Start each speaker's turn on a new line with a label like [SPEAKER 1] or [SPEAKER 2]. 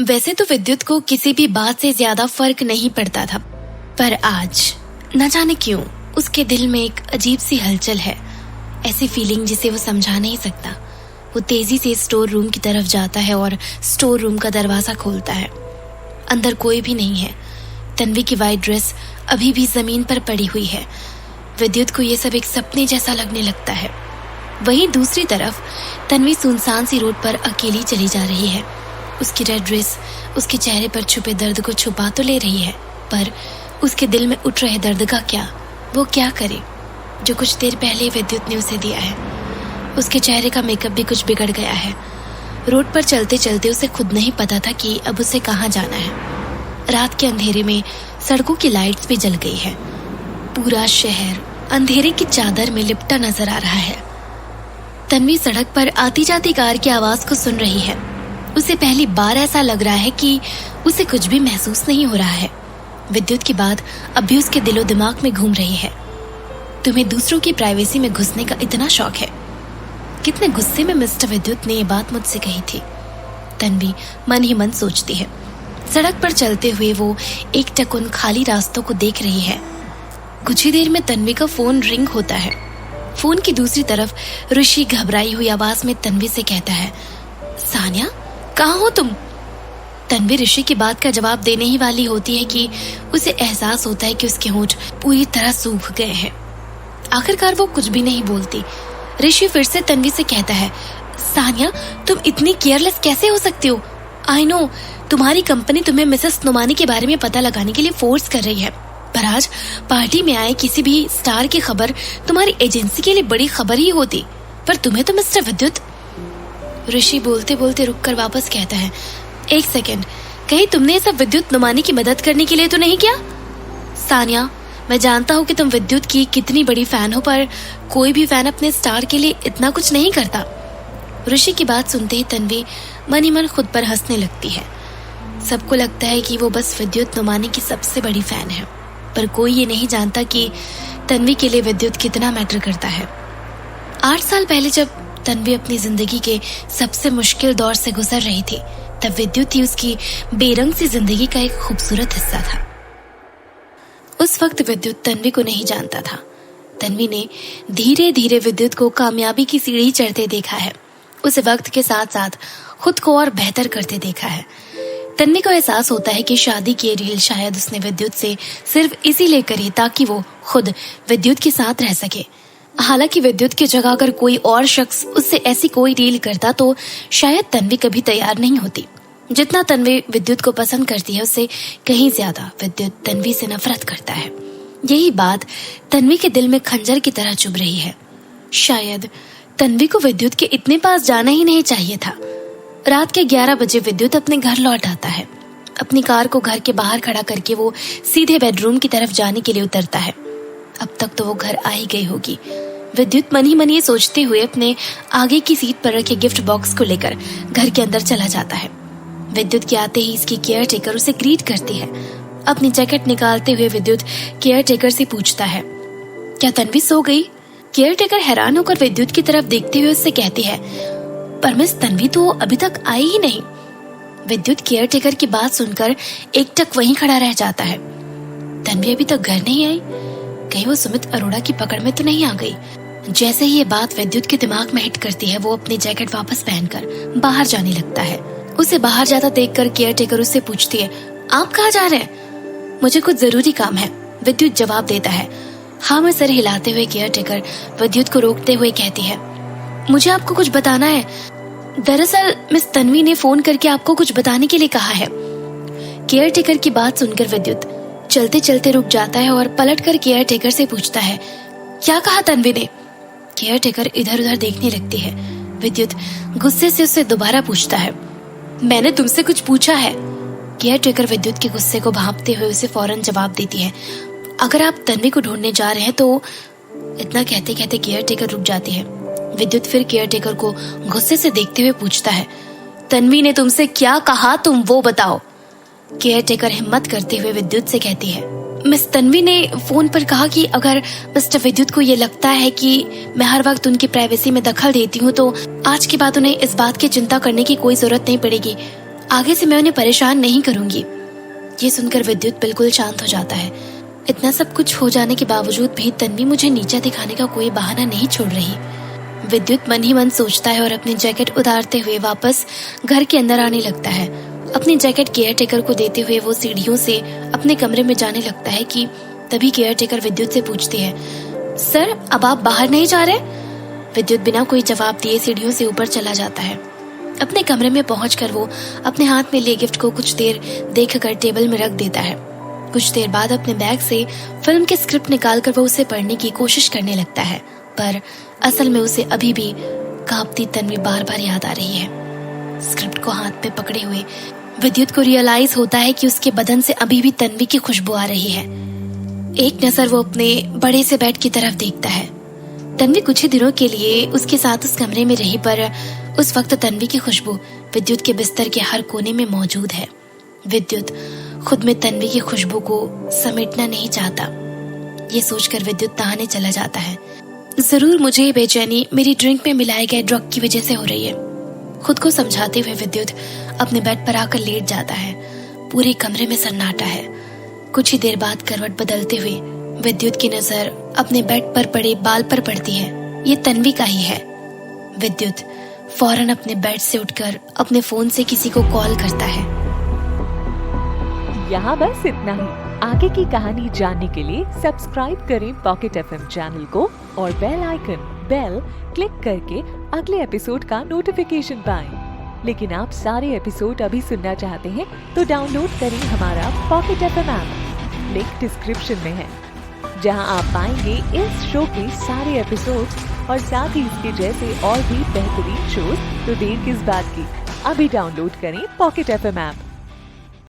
[SPEAKER 1] वैसे तो विद्युत को किसी भी बात से ज्यादा फर्क नहीं पड़ता था, पर आज न जाने क्यों उसके दिल में एक अजीब सी हलचल है, ऐसी फीलिंग जिसे वो समझा नहीं सकता। वो तेजी से स्टोर रूम की तरफ जाता है और स्टोर रूम का दरवाजा खोलता है। अंदर कोई भी नहीं है। तन्वी की वाइट ड्रेस अभी भी जमीन पर पड़ी हुई है। विद्युत को ये सब एक सपने जैसा लगने लगता है। वहीं दूसरी तरफ तन्वी सुनसान सी रोड पर अकेली चली जा रही है। उसकी रेड ड्रेस उसके चेहरे पर छुपे दर्द को छुपा तो ले रही है, पर उसके दिल में उठ रहे दर्द का क्या? वो क्या करे जो कुछ देर पहले विद्युत ने उसे दिया है। उसके चेहरे का मेकअप भी कुछ बिगड़ गया है। रोड पर चलते चलते उसे खुद नहीं पता था कि अब उसे कहाँ जाना है। रात के अंधेरे में सड़कों की लाइट्स भी जल गई है। पूरा शहर अंधेरे की चादर में लिपटा नजर आ रहा है। तन्वी सड़क पर आती जाती कार की आवाज को सुन रही है। उसे पहली बार ऐसा लग रहा है कि उसे कुछ भी महसूस नहीं हो रहा है। विद्युत की बात अब भी उसके दिलो दिमाग में घूम रही है। तुम्हें दूसरों की प्राइवेसी में घुसने का इतना शौक है? कितने गुस्से में मिस्टर विद्युत ने ये बात मुझसे कही थी, तन्वी मन ही मन सोचती है। सड़क पर चलते हुए वो एक टक उन खाली रास्तों को देख रही है। कुछ ही देर में तन्वी का फोन रिंग होता है। फोन की दूसरी तरफ ऋषि घबराई हुई आवाज में तन्वी से कहता है, सानिया कहाँ हो तुम? तन्वी ऋषि की बात का जवाब देने ही वाली होती है कि उसे एहसास होता है कि उसके होंठ पूरी तरह सूख गए हैं। आखिरकार वो कुछ भी नहीं बोलती। ऋषि फिर से तन्वी से कहता है, सानिया तुम इतनी केयरलेस कैसे हो सकती हो? आई नो तुम्हारी कंपनी तुम्हें मिसेस नुमानी के बारे में पता लगाने के लिए फोर्स कर रही है, पर आज पार्टी में आए किसी भी स्टार की खबर तुम्हारी एजेंसी के लिए बड़ी खबर ही होती, पर तुम्हें तो मिस्टर विद्युत। ऋषि बोलते बोलते रुककर वापस कहता है, एक सेकेंड, कहीं तुमने ये सब विद्युत नुमानी की मदद करने के लिए तो नहीं किया? सानिया मैं जानता हूँ कि तुम विद्युत की कितनी बड़ी फैन हो, पर कोई भी फैन अपने स्टार के लिए इतना कुछ नहीं करता। ऋषि की बात सुनते ही तन्वी मन ही मन खुद पर हंसने लगती है। सबको लगता है कि वो बस विद्युत नुमानी की सबसे बड़ी फैन है, पर कोई ये नहीं जानता कि तन्वी के लिए विद्युत कितना मैटर करता है। 8 साल पहले जब तन्वी अपनी जिंदगी के सबसे मुश्किल दौर से गुजर रही थी, तब विद्युत ही उसकी बेरंग सी जिंदगी का एक खूबसूरत हिस्सा था। उस वक्त विद्युत तन्वी को नहीं जानता था। तन्वी ने धीरे धीरे विद्युत को कामयाबी की सीढ़ी चढ़ते देखा है। उसे वक्त के साथ साथ खुद को और बेहतर करते देखा है। तन्वी को एहसास होता है कि शादी की डील शायद उसने विद्युत से सिर्फ इसीलिए करी ताकि वो खुद विद्युत के साथ रह सके। हालांकि विद्युत की जगह अगर कोई और शख्स उससे ऐसी कोई डील करता तो शायद तन्वी कभी तैयार नहीं होती। जितना तन्वी विद्युत को पसंद करती है, उससे कहीं ज्यादा विद्युत तन्वी से नफरत करता है। यही बात तन्वी के दिल में खंजर की तरह चुभ रही है। शायद तन्वी को विद्युत के इतने पास जाना ही नहीं चाहिए था। रात के 11 बजे विद्युत अपने घर लौट आता है। अपनी कार को घर के बाहर खड़ा करके वो सीधे बेडरूम की तरफ जाने के लिए उतरता है। अब तक तो वो घर आ ही गई होगी। विद्युत मन ही मन ये सोचते हुए अपने आगे की सीट पर रखे गिफ्ट बॉक्स को लेकर घर के अंदर चला जाता है। विद्युत के आते ही इसकी केयर टेकर उसे ग्रीट करती है। अपनी जैकेट निकालते हुए विद्युत केयर टेकर से पूछता है, क्या तन्वी सो गई? केयर टेकर हैरान होकर विद्युत की तरफ देखते हुए उससे कहती है, पर मिस तन्वी तो अभी तक आई ही नहीं। विद्युत केयर टेकर की बात सुनकर एकटक वहीं खड़ा रह जाता है। तन्वी अभी तक घर नहीं आई? कहीं वो सुमित अरोड़ा की पकड़ में तो नहीं आ गई? जैसे ही ये बात विद्युत के दिमाग में हिट करती है, वो अपनी जैकेट वापस पहनकर बाहर जाने लगता है। उसे बाहर जाता देखकर केयर टेकर उससे पूछती है, आप कहाँ जा रहे हैं? मुझे कुछ जरूरी काम है, विद्युत जवाब देता है। हाँ में सर हिलाते हुए केयर टेकर विद्युत को रोकते हुए कहती है, मुझे आपको कुछ बताना है। दरअसल मिस तन्वी ने फोन करके आपको कुछ बताने के लिए कहा है। केयर टेकर की बात सुनकर विद्युत चलते चलते रुक जाता है और पलटकर केयर टेकर से पूछता है, क्या कहा तन्वी ने? केयर टेकर इधर उधर देखने लगती है। विद्युत गुस्से से उससे दोबारा पूछता है, मैंने तुमसे कुछ पूछा है। केयर टेकर विद्युत के गुस्से को भांपते हुए उसे फौरन जवाब देती है, अगर आप तन्वी को ढूंढने जा रहे हैं तो। इतना कहते कहते केयर टेकर रुक जाती है। विद्युत फिर केयर टेकर को गुस्से से देखते हुए पूछता है, तन्वी ने तुमसे क्या कहा, तुम वो बताओ। केयर टेकर हिम्मत करते हुए विद्युत से कहती है, मिस तन्वी ने फोन पर कहा कि अगर मिस्टर विद्युत को ये लगता है कि मैं हर वक्त उनकी प्राइवेसी में दखल देती हूँ तो आज के बाद उन्हें इस बात की चिंता करने की कोई जरूरत नहीं पड़ेगी। आगे से मैं उन्हें परेशान नहीं करूंगी। ये सुनकर विद्युत बिल्कुल शांत हो जाता है। इतना सब कुछ हो जाने के बावजूद भी तन्वी मुझे नीचा दिखाने का कोई बहाना नहीं छोड़ रही। विद्युत मन ही मन सोचता है और अपनी जैकेट उतारते हुए वापस घर के अंदर आने लगता है। अपनी जैकेट केयर टेकर को देते हुए वो सीढ़ियों से अपने कमरे में जाने लगता है कि तभी केयर टेकर विद्युत से पूछती है, सर अब आप बाहर नहीं जा रहे? विद्युत बिना कोई जवाब दिए सीढ़ियों से ऊपर चला जाता है। अपने कमरे में पहुंचकर वो अपने हाथ में लिए गिफ्ट को कुछ देर देखकर टेबल में रख देता है। कुछ देर बाद अपने बैग से फिल्म के स्क्रिप्ट निकालकर वो उसे पढ़ने की कोशिश करने लगता है, पर असल में उसे अभी भी कांपती तन्वी बार बार याद आ रही है। स्क्रिप्ट को हाथ में पकड़े हुए विद्युत को रियलाइज होता है कि उसके बदन से अभी भी तन्वी की खुशबू आ रही है। एक नजर वो अपने बड़े से बेड की तरफ देखता है। तन्वी कुछ ही दिनों के लिए उसके साथ उस कमरे में रही, पर उस वक्त तन्वी की खुशबू विद्युत के बिस्तर के हर कोने में मौजूद है। विद्युत खुद में तन्वी की खुशबू को समेटना नहीं चाहता। ये सोचकर विद्युत नहाने चला जाता है। जरूर मुझे ये बेचैनी मेरी ड्रिंक में मिलाए गए ड्रग की वजह से हो रही है। खुद को समझाते हुए विद्युत अपने बेड पर आकर लेट जाता है। पूरे कमरे में सन्नाटा है। कुछ ही देर बाद करवट बदलते हुए विद्युत की नजर अपने बेड पर पड़े बाल पर पड़ती है। ये तन्वी का ही है। विद्युत फौरन अपने बेड से उठकर अपने फोन से किसी को कॉल करता है।
[SPEAKER 2] यहाँ बस इतना ही। आगे की कहानी जानने के लिए सब्सक्राइब करें पॉकेट एफएम चैनल को और बेल क्लिक करके अगले एपिसोड का नोटिफिकेशन पाएं। लेकिन आप सारे एपिसोड अभी सुनना चाहते हैं तो डाउनलोड करें हमारा pocket FM app. Link description में है, जहां आप पाएंगे इस शो के सारे एपिसोड्स और साथ ही इसके जैसे और भी बेहतरीन शोज। तो देर किस बात की, अभी डाउनलोड करें पॉकेट एफएम ऐप।